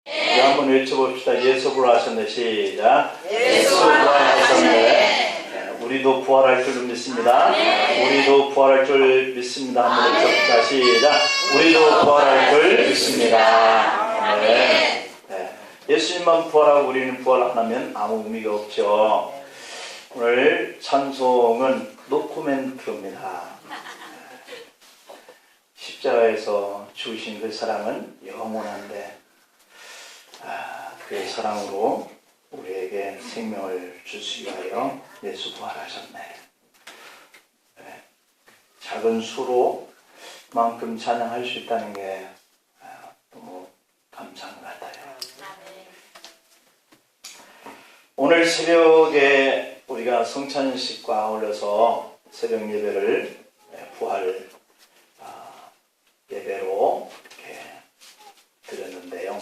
우리 한번 외쳐봅시다. 예수 부활하셨네. 시작. 예수 부활하셨네. 우리도 부활할 줄 믿습니다. 우리도 부활할 줄 믿습니다. 한번 외쳐봅시다. 시작. 우리도 부활할 줄 믿습니다. 네. 예수님만 부활하고 우리는 부활 안 하면 아무 의미가 없죠. 오늘 찬송은 노코멘트입니다. 십자가에서 주신 그 사랑은 영원한데 그의 사랑으로 우리에게 생명을 주시기 위하여 예수 부활하셨네. 작은 수로만큼 찬양할 수 있다는 게 너무 감사한 것 같아요. 오늘 새벽에 우리가 성찬식과 아울러서 새벽 예배를 부활 예배로 이렇게 드렸는데요.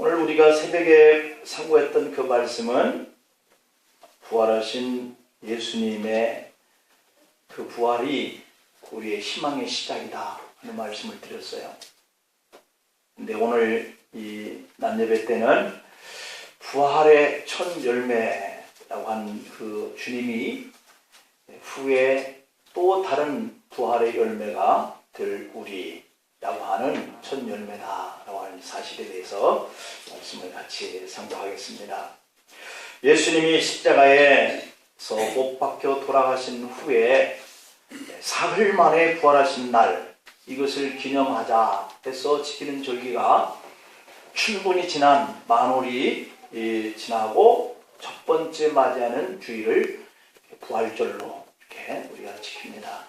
오늘 우리가 새벽에 상고했던 그 말씀은 부활하신 예수님의 그 부활이 우리의 희망의 시작이다 하는 말씀을 드렸어요. 근데 오늘 이 낮예배 때는 부활의 첫 열매라고 한 그 주님이 후에 또 다른 부활의 열매가 될 우리라고 하는 첫 열매다라고 하는 사실에 대해서 말씀을 같이 상고하겠습니다. 예수님이 십자가에서 못 박혀 돌아가신 후에 사흘 만에 부활하신 날, 이것을 기념하자 해서 지키는 절기가 충분히 지난 만월이 지나고 첫 번째 맞이하는 주일을 부활절로 이렇게 우리가 지킵니다.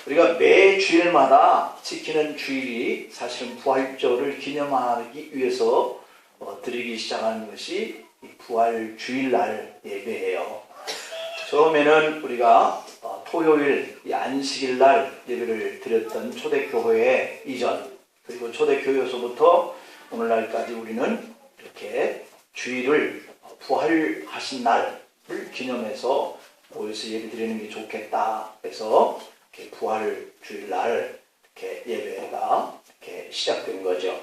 우리가 매 주일마다 지키는 주일이 사실은 부활절을 기념하기 위해서 드리기 시작하는 것이 부활 주일날 예배예요. 처음에는 우리가 토요일 안식일날 예배를 드렸던 초대교회 이전, 그리고 초대교회에서부터 오늘날까지 우리는 이렇게 주일을 부활하신 날을 기념해서 모여서 예배 드리는 게 좋겠다 해서 이렇게 부활 주일날 이렇게 예배가 이렇게 시작된 거죠.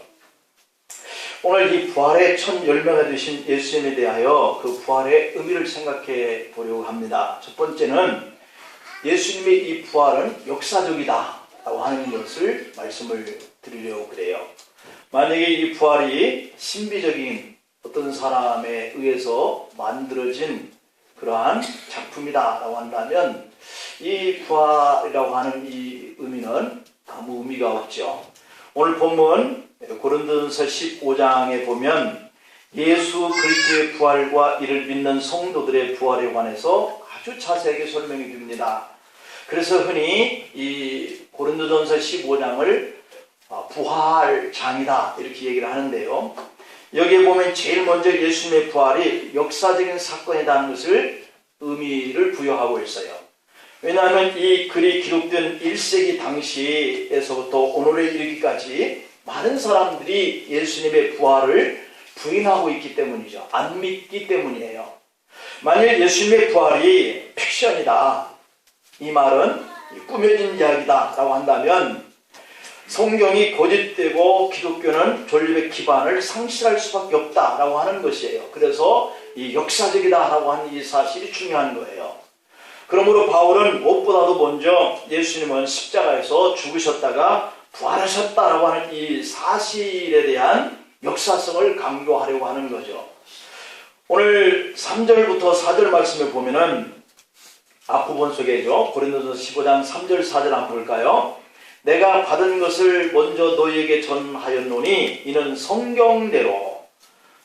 오늘 이 부활의 첫 열매가 되신 예수님에 대하여 그 부활의 의미를 생각해 보려고 합니다. 첫 번째는 예수님의 이 부활은 역사적이다 라고 하는 것을 말씀을 드리려고 그래요. 만약에 이 부활이 신비적인 어떤 사람에 의해서 만들어진 그러한 작품이다 라고 한다면 이 부활이라고 하는 이 의미는 아무 의미가 없죠. 오늘 본문 고린도전서 15장에 보면 예수 그리스도의 부활과 이를 믿는 성도들의 부활에 관해서 아주 자세하게 설명해 줍니다. 그래서 흔히 이 고린도전서 15장을 부활장이다 이렇게 얘기를 하는데요. 여기에 보면 제일 먼저 예수님의 부활이 역사적인 사건이라는 것을 의미를 부여하고 있어요. 왜냐하면 이 글이 기록된 1세기 당시에서부터 오늘에 이르기까지 많은 사람들이 예수님의 부활을 부인하고 있기 때문이죠. 안 믿기 때문이에요. 만약 예수님의 부활이 픽션이다, 이 말은 꾸며진 이야기다 라고 한다면 성경이 거짓되고 기독교는 존립의 기반을 상실할 수밖에 없다라고 하는 것이에요. 그래서 이 역사적이다라고 하는 이 사실이 중요한 거예요. 그러므로 바울은 무엇보다도 먼저 예수님은 십자가에서 죽으셨다가 부활하셨다라고 하는 이 사실에 대한 역사성을 강조하려고 하는 거죠. 오늘 3절부터 4절 말씀을 보면은 앞부분 속에죠. 고린도전서 15장 3절 4절 한번 볼까요? 내가 받은 것을 먼저 너희에게 전하였노니 이는 성경대로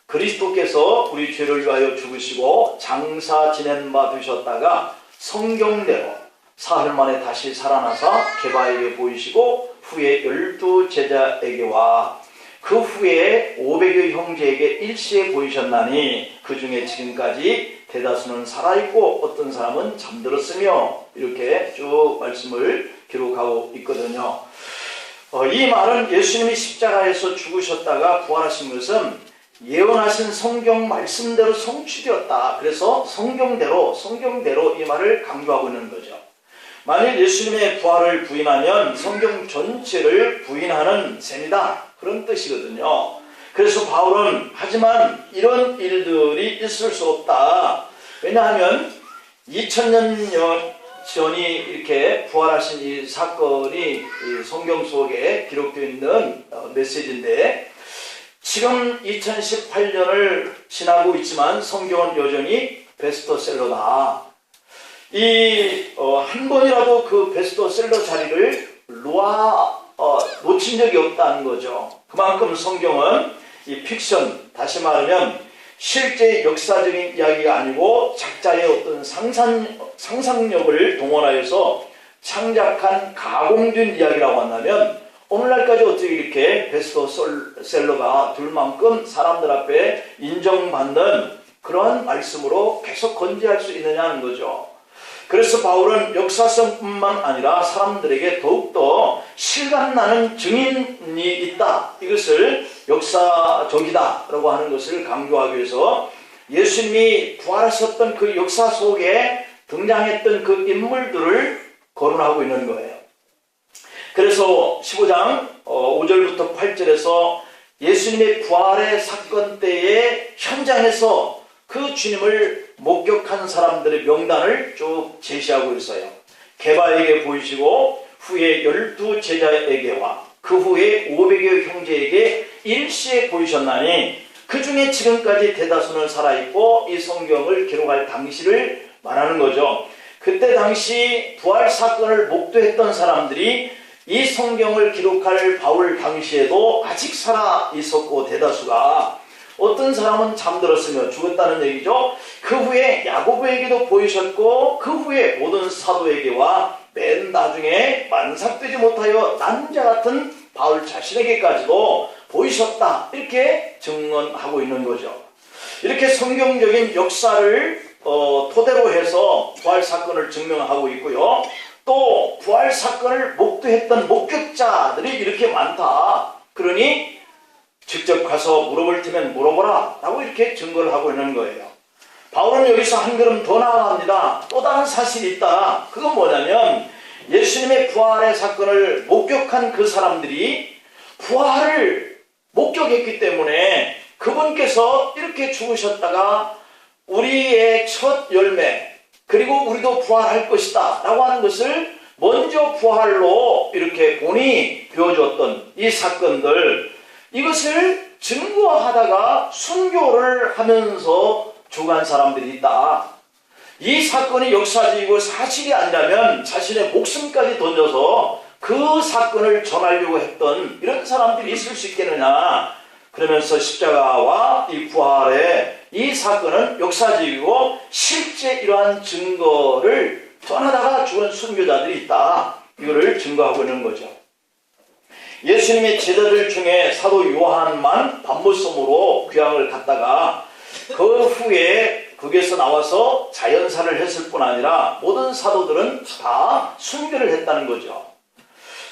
그리스도께서 우리 죄를 위하여 죽으시고 장사 지낸 바 되셨다가 성경대로 사흘 만에 다시 살아나사 게바에게 보이시고 후에 12 제자에게와 그 후에 500여 형제에게 일시에 보이셨나니 그 중에 지금까지 대다수는 살아있고 어떤 사람은 잠들었으며 이렇게 쭉 말씀을 기록하고 있거든요. 이 말은 예수님이 십자가에서 죽으셨다가 부활하신 것은 예언하신 성경 말씀대로 성취되었다. 그래서 성경대로 이 말을 강조하고 있는 거죠. 만일 예수님의 부활을 부인하면 성경 전체를 부인하는 셈이다. 그런 뜻이거든요. 그래서 바울은 하지만 이런 일들이 있을 수 없다. 왜냐하면 2000년 전이 이렇게 부활하신 이 사건이 이 성경 속에 기록되어 있는 메시지인데, 지금 2018년을 지나고 있지만 성경은 여전히 베스트셀러다. 한 번이라도 그 베스트셀러 자리를 놓친 적이 없다는 거죠. 그만큼 성경은 이 픽션, 다시 말하면 실제 역사적인 이야기가 아니고 작자의 어떤 상상력을 동원하여서 창작한 가공된 이야기라고 한다면, 오늘날까지 어떻게 이렇게 베스트셀러가 될 만큼 사람들 앞에 인정받는 그러한 말씀으로 계속 건재할 수 있느냐는 거죠. 그래서 바울은 역사성뿐만 아니라 사람들에게 더욱더 실감나는 증인이 있다, 이것을 역사적이다 라고 하는 것을 강조하기 위해서 예수님이 부활하셨던 그 역사 속에 등장했던 그 인물들을 거론하고 있는 거예요. 그래서 15장 5절부터 8절에서 예수님의 부활의 사건 때의 현장에서 그 주님을 목격한 사람들의 명단을 쭉 제시하고 있어요. 게바에게 보이시고 후에 12 제자에게와 그 후에 500여 형제에게 일시에 보이셨나니 그 중에 지금까지 대다수는 살아있고 이 성경을 기록할 당시를 말하는 거죠. 그때 당시 부활 사건을 목도했던 사람들이 이 성경을 기록할 바울 당시에도 아직 살아 있었고, 대다수가 어떤 사람은 잠들었으며 죽었다는 얘기죠. 그 후에 야고보에게도 보이셨고 그 후에 모든 사도에게와 맨 나중에 만삭되지 못하여 남자 같은 바울 자신에게까지도 보이셨다, 이렇게 증언하고 있는 거죠. 이렇게 성경적인 역사를 토대로 해서 부활 사건을 증명하고 있고요. 또 부활 사건을 목도했던 목격자들이 이렇게 많다, 그러니 직접 가서 물어볼 테면 물어보라 라고 이렇게 증거를 하고 있는 거예요. 바울은 여기서 한 걸음 더 나아갑니다. 또 다른 사실이 있다. 그건 뭐냐면 예수님의 부활의 사건을 목격한 그 사람들이 부활을 목격했기 때문에 그분께서 이렇게 죽으셨다가 우리의 첫 열매, 그리고 우리도 부활할 것이다 라고 하는 것을 먼저 부활로 이렇게 본인이 보여줬던 이 사건들, 이것을 증거하다가 순교를 하면서 죽은 사람들이 있다. 이 사건이 역사적이고 사실이 아니라면 자신의 목숨까지 던져서 그 사건을 전하려고 했던 이런 사람들이 있을 수 있겠느냐. 그러면서 십자가와 이 부활의 이 사건은 역사적이고 실제 이러한 증거를 전하다가 죽은 순교자들이 있다, 이거를 증거하고 있는 거죠. 예수님의 제자들 중에 사도 요한만 밤모섬으로 귀향을 갔다가 그 후에 거기에서 나와서 자연사를 했을 뿐 아니라 모든 사도들은 다 순교를 했다는 거죠.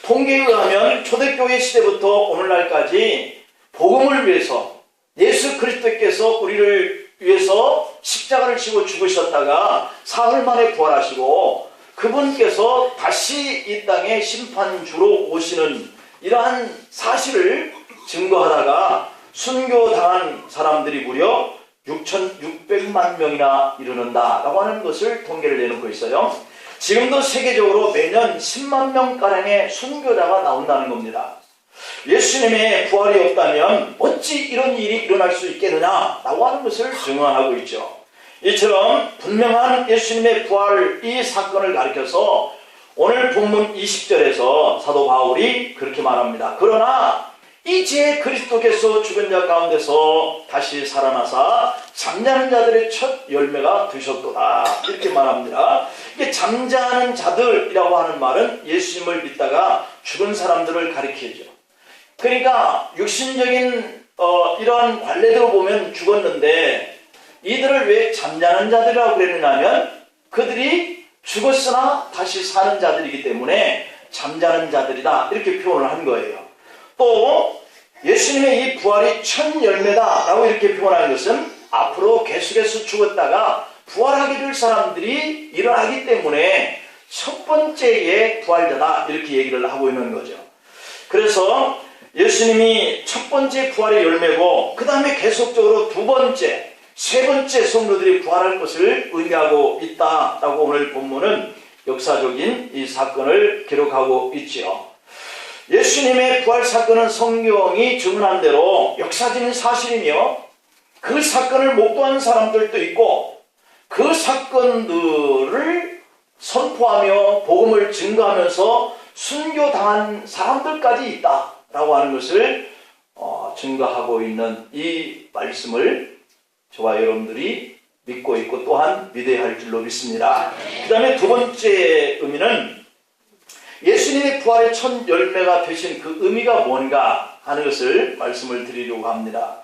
통계에 의하면 초대교회 시대부터 오늘날까지 복음을 위해서 예수 그리스도께서 우리를 위해서 십자가를 지고 죽으셨다가 사흘 만에 부활하시고 그분께서 다시 이 땅에 심판주로 오시는 이러한 사실을 증거하다가 순교당한 사람들이 무려 6,600만 명이나 이르는다라고 하는 것을 통계를 내놓고 있어요. 지금도 세계적으로 매년 10만 명가량의 순교자가 나온다는 겁니다. 예수님의 부활이 없다면 어찌 이런 일이 일어날 수 있겠느냐라고 하는 것을 증언하고 있죠. 이처럼 분명한 예수님의 부활 이 사건을 가리켜서 오늘 본문 20절에서 사도 바울이 그렇게 말합니다. 그러나 이제 그리스도께서 죽은 자 가운데서 다시 살아나사 잠자는 자들의 첫 열매가 되셨도다, 이렇게 말합니다. 이게 잠자는 자들이라고 하는 말은 예수님을 믿다가 죽은 사람들을 가리키죠. 그러니까 육신적인 이러한 관례대로 보면 죽었는데 이들을 왜 잠자는 자들이라고 그랬느냐면 그들이 죽었으나 다시 사는 자들이기 때문에 잠자는 자들이다, 이렇게 표현을 한 거예요. 또 예수님의 이 부활이 첫 열매다라고 이렇게 표현하는 것은 앞으로 계속해서 죽었다가 부활하게 될 사람들이 일어나기 때문에 첫 번째의 부활자다, 이렇게 얘기를 하고 있는 거죠. 그래서 예수님이 첫 번째 부활의 열매고 그 다음에 계속적으로 두 번째, 세 번째 성도들이 부활할 것을 의미하고 있다라고 오늘 본문은 역사적인 이 사건을 기록하고 있지요. 예수님의 부활 사건은 성경이 증언한 대로 역사적인 사실이며 그 사건을 목도한 사람들도 있고 그 사건들을 선포하며 복음을 증거하면서 순교당한 사람들까지 있다라고 하는 것을 증거하고 있는 이 말씀을 저와 여러분들이 믿고 있고 또한 믿어야 할 줄로 믿습니다. 그 다음에 두 번째 의미는 예수님의 부활의 첫 열매가 되신 그 의미가 뭔가 하는 것을 말씀을 드리려고 합니다.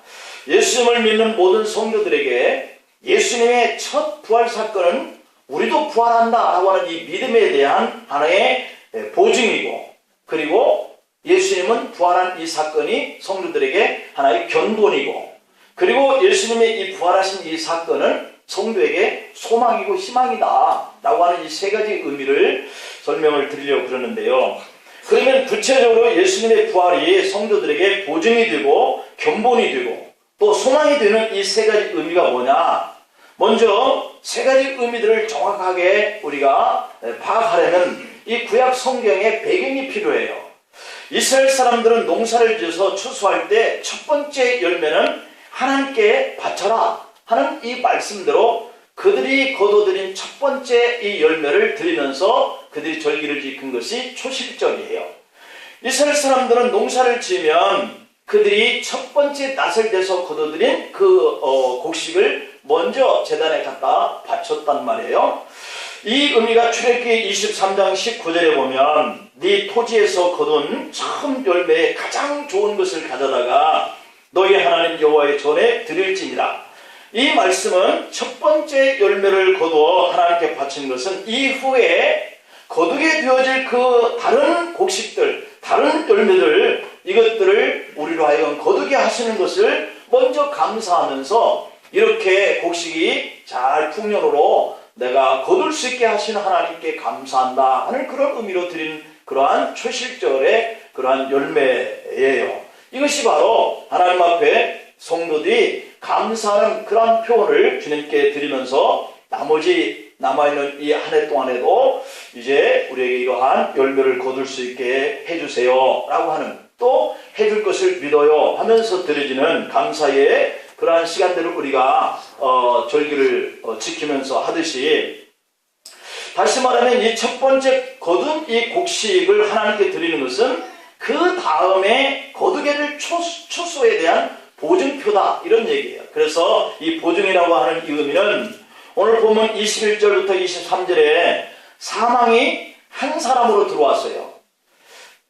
예수님을 믿는 모든 성도들에게 예수님의 첫 부활 사건은 우리도 부활한다 라고 하는 이 믿음에 대한 하나의 보증이고, 그리고 예수님은 부활한 이 사건이 성도들에게 하나의 견본이고, 그리고 예수님의 이 부활하신 이 사건은 성도에게 소망이고 희망이다 라고 하는 이 세 가지 의미를 설명을 드리려고 그러는데요. 그러면 구체적으로 예수님의 부활이 성도들에게 보증이 되고 견본이 되고 또 소망이 되는 이 세 가지 의미가 뭐냐? 먼저 세 가지 의미들을 정확하게 우리가 파악하려면 이 구약 성경의 배경이 필요해요. 이스라엘 사람들은 농사를 지어서 추수할 때 첫 번째 열매는 하나님께 바쳐라 하는 이 말씀대로 그들이 거둬들인 첫 번째 이 열매를 드리면서 그들이 절기를 지킨 것이 초실적이에요. 이스라엘 사람들은 농사를 지으면 그들이 첫 번째 낫을 대서 거둬들인 그 곡식을 먼저 제단에 갖다 바쳤단 말이에요. 이 의미가 출애굽기 23장 19절에 보면 네 토지에서 거둔 처음 열매의 가장 좋은 것을 가져다가 너희 하나님 여호와의 전에 드릴지니라. 이 말씀은 첫 번째 열매를 거두어 하나님께 바친 것은 이후에 거두게 되어질 그 다른 곡식들, 다른 열매들, 이것들을 우리로 하여금 거두게 하시는 것을 먼저 감사하면서 이렇게 곡식이 잘 풍년으로 내가 거둘 수 있게 하시는 하나님께 감사한다 하는 그런 의미로 드린 그러한 초실절의 그러한 열매예요. 이것이 바로 하나님 앞에 성도들이 감사하는 그러한 표현을 주님께 드리면서 나머지 남아있는 이 한 해 동안에도 이제 우리에게 이러한 열매를 거둘 수 있게 해주세요 라고 하는, 또 해줄 것을 믿어요 하면서 드려지는 감사의 그러한 시간들을 우리가 절기를 지키면서 하듯이, 다시 말하면 이 첫 번째 거둔 이 곡식을 하나님께 드리는 것은 그 다음에 거두게 될 추수에 대한 보증표다 이런 얘기예요. 그래서 이 보증이라고 하는 이 의미는 오늘 보면 21절부터 23절에 사망이 한 사람으로 들어왔어요.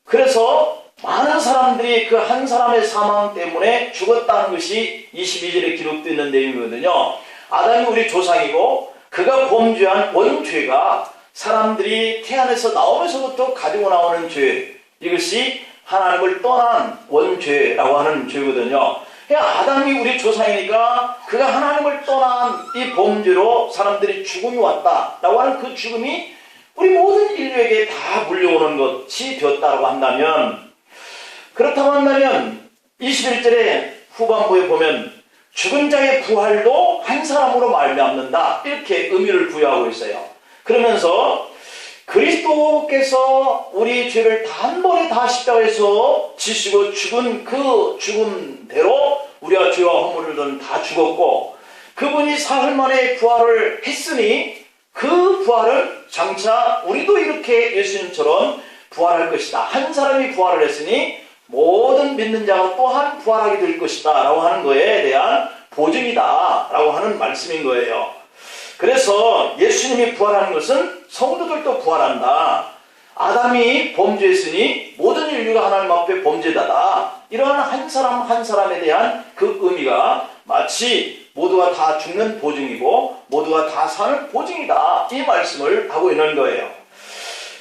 그래서 많은 사람들이 그 한 사람의 사망 때문에 죽었다는 것이 22절에 기록되어 있는 내용이거든요. 아담이 우리 조상이고 그가 범죄한 원죄가 사람들이 태안에서 나오면서부터 가지고 나오는 죄, 이것이 하나님을 떠난 원죄라고 하는 죄거든요. 아담이 우리 조상이니까 그가 하나님을 떠난 이 범죄로 사람들이 죽음이 왔다라고 하는 그 죽음이 우리 모든 인류에게 다 물려오는 것이 되었다고 한다면, 그렇다고 한다면 21절의 후반부에 보면 죽은 자의 부활도 한 사람으로 말미암는다 이렇게 의미를 부여하고 있어요. 그러면서 그리스도께서 우리 죄를 단번에 다 십자가에서 지시고 죽은 그 죽음대로 우리가 죄와 허물을 다 죽었고, 그분이 사흘 만에 부활을 했으니 그 부활은 장차 우리도 이렇게 예수님처럼 부활할 것이다. 한 사람이 부활을 했으니 모든 믿는 자가 또한 부활하게 될 것이다 라고 하는 거에 대한 보증이다 라고 하는 말씀인 거예요. 그래서 예수님이 부활하는 것은 성도들도 부활한다. 아담이 범죄했으니 모든 인류가 하나님 앞에 범죄자다. 이러한 한 사람 한 사람에 대한 그 의미가 마치 모두가 다 죽는 보증이고 모두가 다 사는 보증이다, 이 말씀을 하고 있는 거예요.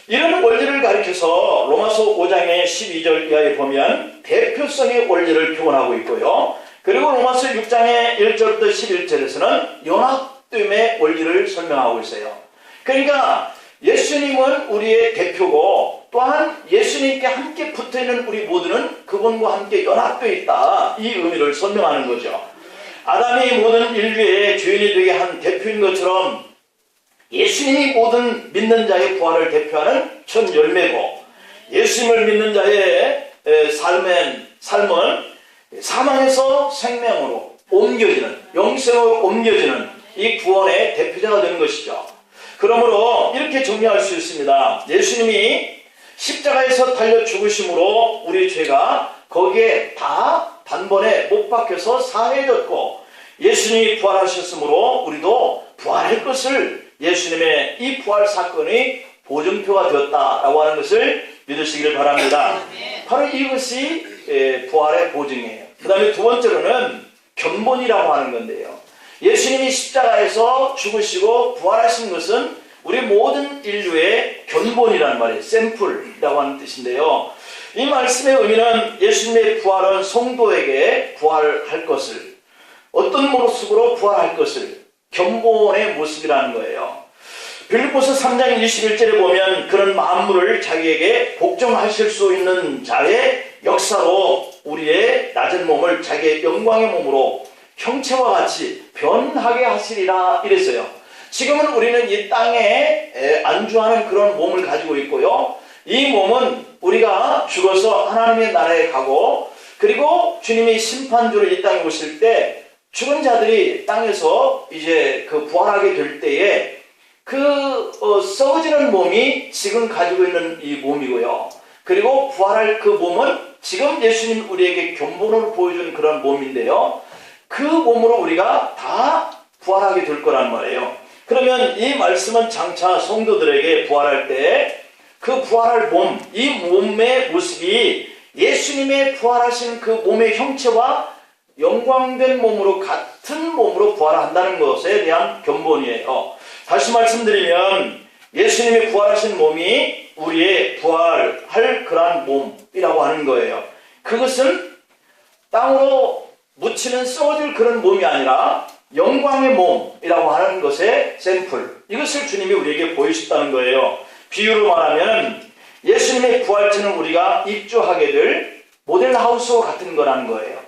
이런 원리를 가리켜서 로마서 5장의 12절 이하에 보면 대표성의 원리를 표현하고 있고요. 그리고 로마서 6장의 1절부터 11절에서는 연합됨의 원리를 설명하고 있어요. 그러니까 예수님은 우리의 대표고 또한 예수님께 함께 붙어있는 우리 모두는 그분과 함께 연합되어 있다. 이 의미를 설명하는 거죠. 아담이 모든 인류의 주인이 되게 한 대표인 것처럼 예수님이 모든 믿는 자의 부활을 대표하는 첫 열매고, 예수님을 믿는 자의 삶은 사망에서 생명으로 옮겨지는, 영생으로 옮겨지는 이 구원의 대표자가 되는 것이죠. 그러므로 이렇게 정리할 수 있습니다. 예수님이 십자가에서 달려 죽으심으로 우리 죄가 거기에 다 단번에 못 박혀서 사해졌고, 예수님이 부활하셨으므로 우리도 부활할 것을 예수님의 이 부활 사건이 보증표가 되었다라고 하는 것을 믿으시기를 바랍니다. 바로 이것이 부활의 보증이에요. 그 다음에 두 번째로는 견본이라고 하는 건데요. 예수님이 십자가에서 죽으시고 부활하신 것은 우리 모든 인류의 견본이라는 말이에요. 샘플이라고 하는 뜻인데요. 이 말씀의 의미는 예수님의 부활은 성도에게 부활할 것을, 어떤 모습으로 부활할 것을, 견본의 모습이라는 거예요. 빌립보서 3장 21절에 보면 그런 만물을 자기에게 복종하실 수 있는 자의 역사로 우리의 낮은 몸을 자기의 영광의 몸으로 형체와 같이 변하게 하시리라 이랬어요. 지금은 우리는 이 땅에 안주하는 그런 몸을 가지고 있고요. 이 몸은 우리가 죽어서 하나님의 나라에 가고, 그리고 주님이 심판주로 이 땅에 오실 때 죽은 자들이 땅에서 이제 그 부활하게 될 때에 썩어지는 몸이 지금 가지고 있는 이 몸이고요. 그리고 부활할 그 몸은 지금 예수님 우리에게 견본으로 보여준 그런 몸인데요. 그 몸으로 우리가 다 부활하게 될 거란 말이에요. 그러면 이 말씀은 장차 성도들에게 부활할 때 그 부활할 몸, 이 몸의 모습이 예수님의 부활하신 그 몸의 형체와 영광된 몸으로 같은 몸으로 부활한다는 것에 대한 견본이에요. 다시 말씀드리면 예수님이 부활하신 몸이 우리의 부활할 그러한 몸이라고 하는 거예요. 그것은 땅으로 묻히는 썩어질 그런 몸이 아니라 영광의 몸이라고 하는 것의 샘플, 이것을 주님이 우리에게 보여주셨다는 거예요. 비유로 말하면 예수님의 부활체는 우리가 입주하게 될 모델하우스와 같은 거라는 거예요.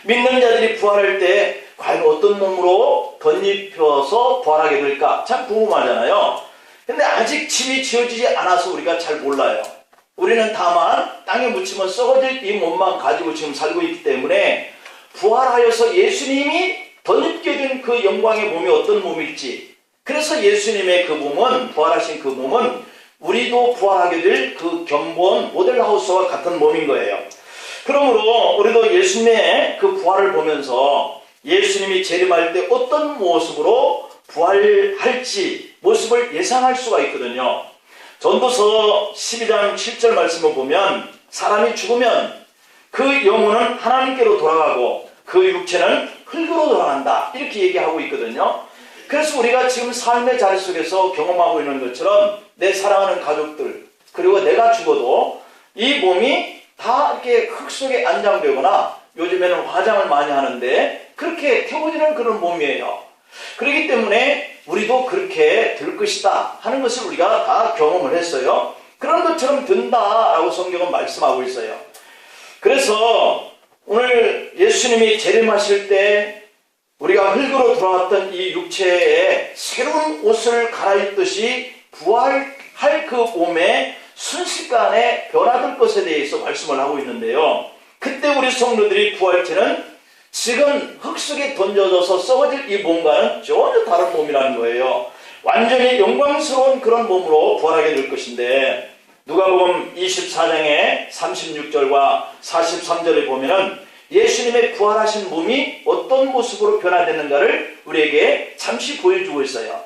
믿는 자들이 부활할 때 과연 어떤 몸으로 덧입혀서 부활하게 될까 참 궁금하잖아요. 근데 아직 집이 지어지지 않아서 우리가 잘 몰라요. 우리는 다만 땅에 묻히면 썩어질 이 몸만 가지고 지금 살고 있기 때문에 부활하여서 예수님이 덧입게 된 그 영광의 몸이 어떤 몸일지, 그래서 예수님의 그 몸은, 부활하신 그 몸은 우리도 부활하게 될 그 견본 모델하우스와 같은 몸인 거예요. 그러므로 우리도 예수님의 그 부활을 보면서 예수님이 재림할 때 어떤 모습으로 부활할지 모습을 예상할 수가 있거든요. 전도서 12장 7절 말씀을 보면 사람이 죽으면 그 영혼은 하나님께로 돌아가고 그 육체는 흙으로 돌아간다, 이렇게 얘기하고 있거든요. 그래서 우리가 지금 삶의 자리 속에서 경험하고 있는 것처럼 내 사랑하는 가족들, 그리고 내가 죽어도 이 몸이 다 이렇게 흙 속에 안장되거나, 요즘에는 화장을 많이 하는데 그렇게 태워지는 그런 몸이에요. 그렇기 때문에 우리도 그렇게 될 것이다 하는 것을 우리가 다 경험을 했어요. 그런 것처럼 된다라고 성경은 말씀하고 있어요. 그래서 오늘 예수님이 재림하실 때 우리가 흙으로 돌아왔던 이 육체에 새로운 옷을 갈아입듯이 부활할 그 몸에 순식간에 변화될 것에 대해서 말씀을 하고 있는데요. 그때 우리 성도들이 부활체는 지금 흙 속에 던져져서 썩어질 이 몸과는 전혀 다른 몸이라는 거예요. 완전히 영광스러운 그런 몸으로 부활하게 될 것인데, 누가복음 24장의 36절과 43절에 보면은 예수님의 부활하신 몸이 어떤 모습으로 변화되는가를 우리에게 잠시 보여주고 있어요.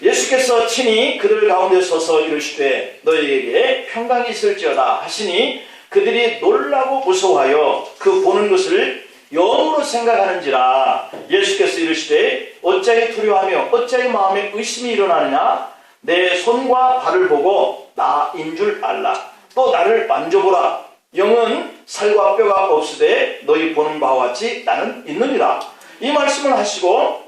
예수께서 친히 그들 가운데 서서 이르시되 너희에게 평강이 있을지어다 하시니 그들이 놀라고 무서워하여 그 보는 것을 영으로 생각하는지라. 예수께서 이르시되 어찌하여 두려워하며 어찌하여 마음에 의심이 일어나느냐. 내 손과 발을 보고 나인 줄 알라. 또 나를 만져보라. 영은 살과 뼈가 없으되 너희 보는 바와 같이 나는 있느니라. 이 말씀을 하시고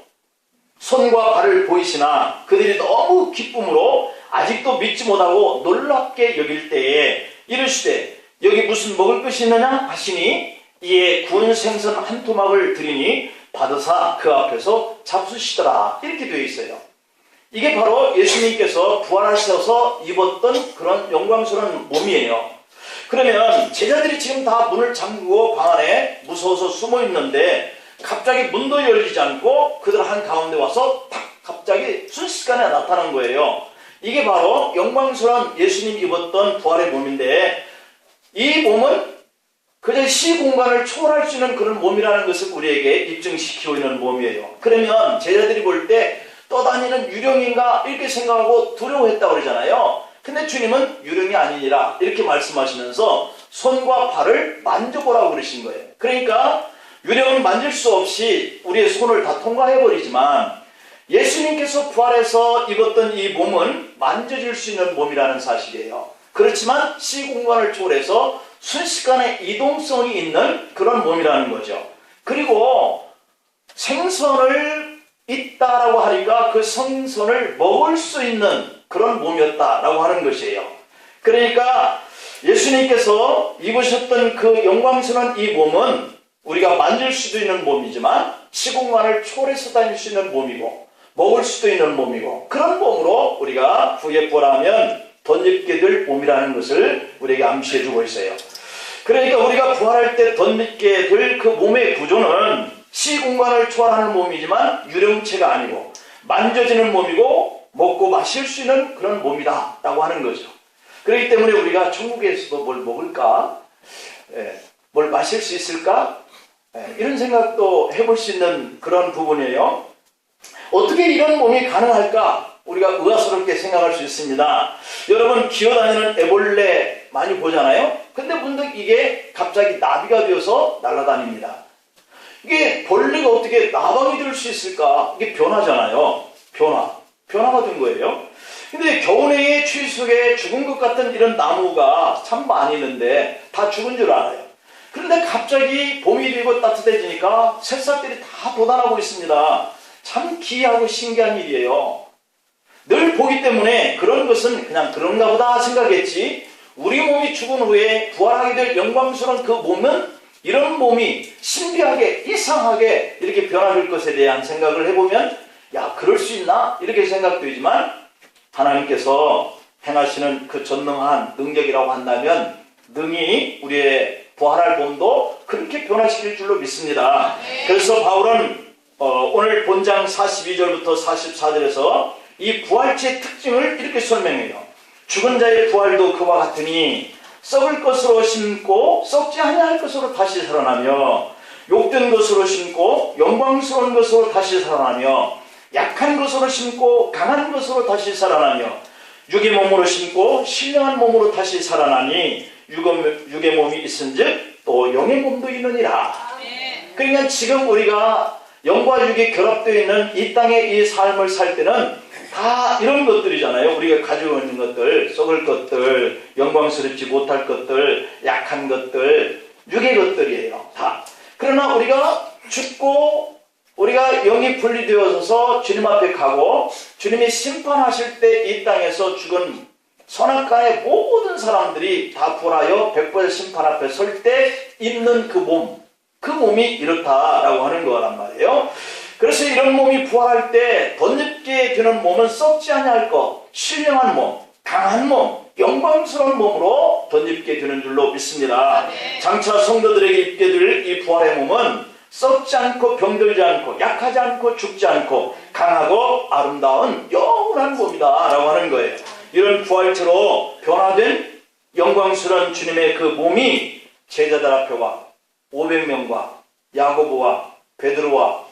손과 발을 보이시나 그들이 너무 기쁨으로 아직도 믿지 못하고 놀랍게 여길 때에 이르시되 여기 무슨 먹을 것이 있느냐 하시니 이에 구운 생선 한 토막을 드리니 받으사 그 앞에서 잡수시더라. 이렇게 되어 있어요. 이게 바로 예수님께서 부활하셔서 입었던 그런 영광스러운 몸이에요. 그러면 제자들이 지금 다 문을 잠그고 방 안에 무서워서 숨어 있는데 갑자기 문도 열리지 않고 그들 한가운데 와서 탁 갑자기 순식간에 나타난 거예요. 이게 바로 영광스러운 예수님 입었던 부활의 몸인데 이 몸은 그저 시공간을 초월할 수 있는 그런 몸이라는 것을 우리에게 입증시키고 있는 몸이에요. 그러면 제자들이 볼 때 떠다니는 유령인가 이렇게 생각하고 두려워했다고 그러잖아요. 근데 주님은 유령이 아니니라 이렇게 말씀하시면서 손과 발을 만져보라고 그러신 거예요. 그러니까 유령은 만질 수 없이 우리의 손을 다 통과해버리지만 예수님께서 부활해서 입었던 이 몸은 만져질 수 있는 몸이라는 사실이에요. 그렇지만 시공간을 초월해서 순식간에 이동성이 있는 그런 몸이라는 거죠. 그리고 생선을 있다라고 하니까 그 생선을 먹을 수 있는 그런 몸이었다라고 하는 것이에요. 그러니까 예수님께서 입으셨던 그 영광스러운 이 몸은 우리가 만질 수도 있는 몸이지만 시공간을 초월해서 다닐 수 있는 몸이고 먹을 수도 있는 몸이고 그런 몸으로 우리가 후에 부활하면 덧입게 될 몸이라는 것을 우리에게 암시해 주고 있어요. 그러니까 우리가 부활할 때 덧입게 될 그 몸의 구조는 시공간을 초월하는 몸이지만 유령체가 아니고 만져지는 몸이고 먹고 마실 수 있는 그런 몸이다 라고 하는 거죠. 그렇기 때문에 우리가 천국에서도 뭘 먹을까? 뭘 마실 수 있을까? 이런 생각도 해볼 수 있는 그런 부분이에요. 어떻게 이런 몸이 가능할까? 우리가 의아스럽게 생각할 수 있습니다. 여러분 기어다니는 애벌레 많이 보잖아요. 근데 문득 이게 갑자기 나비가 되어서 날아다닙니다. 이게 벌레가 어떻게 나방이 될 수 있을까? 이게 변화잖아요. 변화가 된 거예요. 근데 겨우내에 추위 속에 죽은 것 같은 이런 나무가 참 많이 있는데 다 죽은 줄 알아요. 그런데 갑자기 봄이 되고 따뜻해지니까 새싹들이 다 돋아나고 있습니다. 참 기이하고 신기한 일이에요. 늘 보기 때문에 그런 것은 그냥 그런가 보다 생각했지, 우리 몸이 죽은 후에 부활하게 될 영광스러운 그 몸은 이런 몸이 신비하게 이상하게 이렇게 변화될 것에 대한 생각을 해보면 야 그럴 수 있나? 이렇게 생각되지만 하나님께서 행하시는 그 전능한 능력이라고 한다면 능히 우리의 부활할 몸도 그렇게 변화시킬 줄로 믿습니다. 그래서 바울은 오늘 본장 42절부터 44절에서 이 부활체의 특징을 이렇게 설명해요. 죽은 자의 부활도 그와 같으니 썩을 것으로 심고 썩지 아니할 것으로 다시 살아나며 욕된 것으로 심고 영광스러운 것으로 다시 살아나며 약한 것으로 심고 강한 것으로 다시 살아나며 육의 몸으로 심고 신령한 몸으로 다시 살아나니 육의 몸이 있은즉 또 영의 몸도 있느니라. 그러니까 지금 우리가 영과 육이 결합되어 있는 이 땅의 이 삶을 살 때는 다 이런 것들이잖아요. 우리가 가지고 있는 것들, 썩을 것들, 영광스럽지 못할 것들, 약한 것들, 육의 것들이에요. 다. 그러나 우리가 죽고 우리가 영이 분리되어서 주님 앞에 가고 주님이 심판하실 때 이 땅에서 죽은 선악간의 모든 사람들이 다 부활하여 백벌 심판 앞에 설 때 있는 그 몸, 그 몸이 이렇다라고 하는 거란 말이에요. 그래서 이런 몸이 부활할 때 덧입게 되는 몸은 썩지 아니할 것, 신령한 몸, 강한 몸, 영광스러운 몸으로 덧입게 되는 줄로 믿습니다. 장차 성도들에게 입게 될 이 부활의 몸은 썩지 않고 병들지 않고 약하지 않고 죽지 않고 강하고 아름다운 영원한 몸이다 라고 하는 거예요. 이런 부활체로 변화된 영광스러운 주님의 그 몸이 제자들 앞에 와 500명과 야고보와 베드로와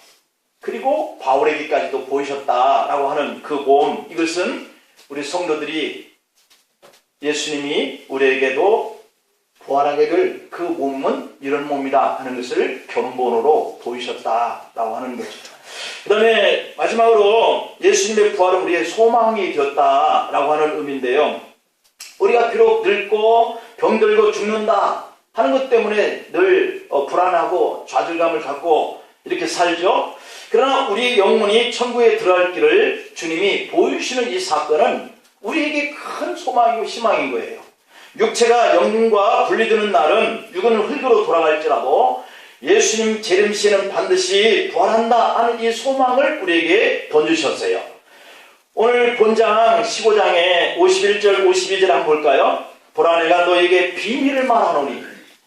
그리고 바울에게까지도 보이셨다라고 하는 그 몸, 이것은 우리 성도들이 예수님이 우리에게도 부활하게 될 그 몸은 이런 몸이다 하는 것을 견본으로 보이셨다라고 하는 거죠. 그 다음에 마지막으로 예수님의 부활은 우리의 소망이 되었다라고 하는 의미인데요. 우리가 비록 늙고 병들고 죽는다 하는 것 때문에 늘 불안하고 좌절감을 갖고 이렇게 살죠. 그러나 우리 영혼이 천국에 들어갈 길을 주님이 보여주시는 이 사건은 우리에게 큰 소망이고 희망인 거예요. 육체가 영과 분리되는 날은 육은 흙으로 돌아갈지라도 예수님 재림시에는 반드시 부활한다 하는 이 소망을 우리에게 던지셨어요. 오늘 본장 15장의 51절 52절 한번 볼까요? 보라 내가 너에게 비밀을 말하노니.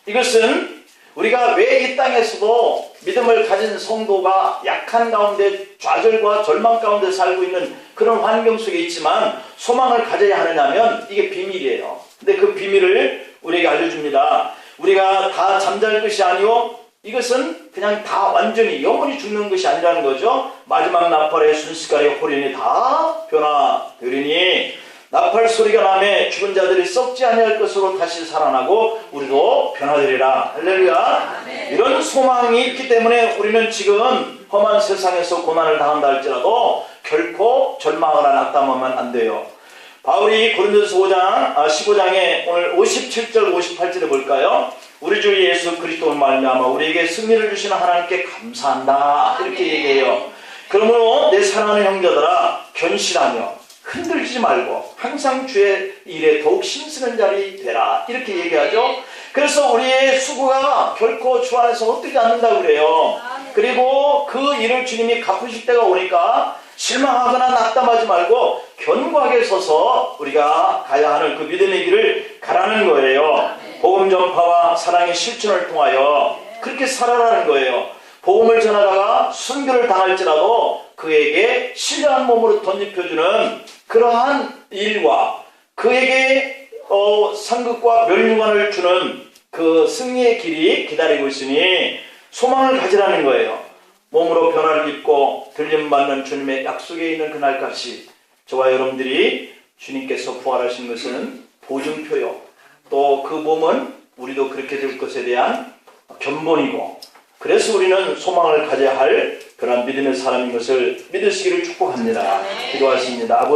이것은 우리가 왜 이 땅에서도 믿음을 가진 성도가 약한 가운데 좌절과 절망 가운데 살고 있는 그런 환경 속에 있지만 소망을 가져야 하느냐면 이게 비밀이에요. 근데 그 비밀을 우리에게 알려줍니다. 우리가 다 잠잘 것이 아니오, 이것은 그냥 다 완전히 영원히 죽는 것이 아니라는 거죠. 마지막 나팔에 순식간에 호련이 다 변화되리니 나팔 소리가 나매 죽은 자들이 썩지 아니할 것으로 다시 살아나고 우리도 변화되리라. 할렐루야. 이런 소망이 있기 때문에 우리는 지금 험한 세상에서 고난을 당한다 할지라도 결코 절망하거나 낙담하면 안 돼요. 바울이 고린도서 15장에 오늘 57절 58절에 볼까요? 우리 주 예수 그리스도를 말미암아 우리에게 승리를 주시는 하나님께 감사한다, 이렇게 얘기해요. 그러므로 내 사랑하는 형제들아 견실하며 흔들리지 말고 항상 주의 일에 더욱 힘쓰는 자리 되라, 이렇게 얘기하죠. 그래서 우리의 수고가 결코 주 안에서 헛되지 않는다고 그래요. 그리고 그 일을 주님이 갚으실 때가 오니까 실망하거나 낙담하지 말고 견고하게 서서 우리가 가야 하는 그 믿음의 길을 가라는 거예요. 복음 전파와 사랑의 실천을 통하여 그렇게 살아라는 거예요. 복음을 전하다가 순교를 당할지라도 그에게 신령한 몸으로 던집혀주는 그러한 일과 그에게 상급과 멸류관을 주는 그 승리의 길이 기다리고 있으니 소망을 가지라는 거예요. 몸으로 변화를 입고 들림받는 주님의 약속에 있는 그날까지 저와 여러분들이 주님께서 부활하신 것은 보증표요, 또 그 몸은 우리도 그렇게 될 것에 대한 견본이고, 그래서 우리는 소망을 가져야 할 그런 믿음의 사람인 것을 믿으시기를 축복합니다. 기도하십니다.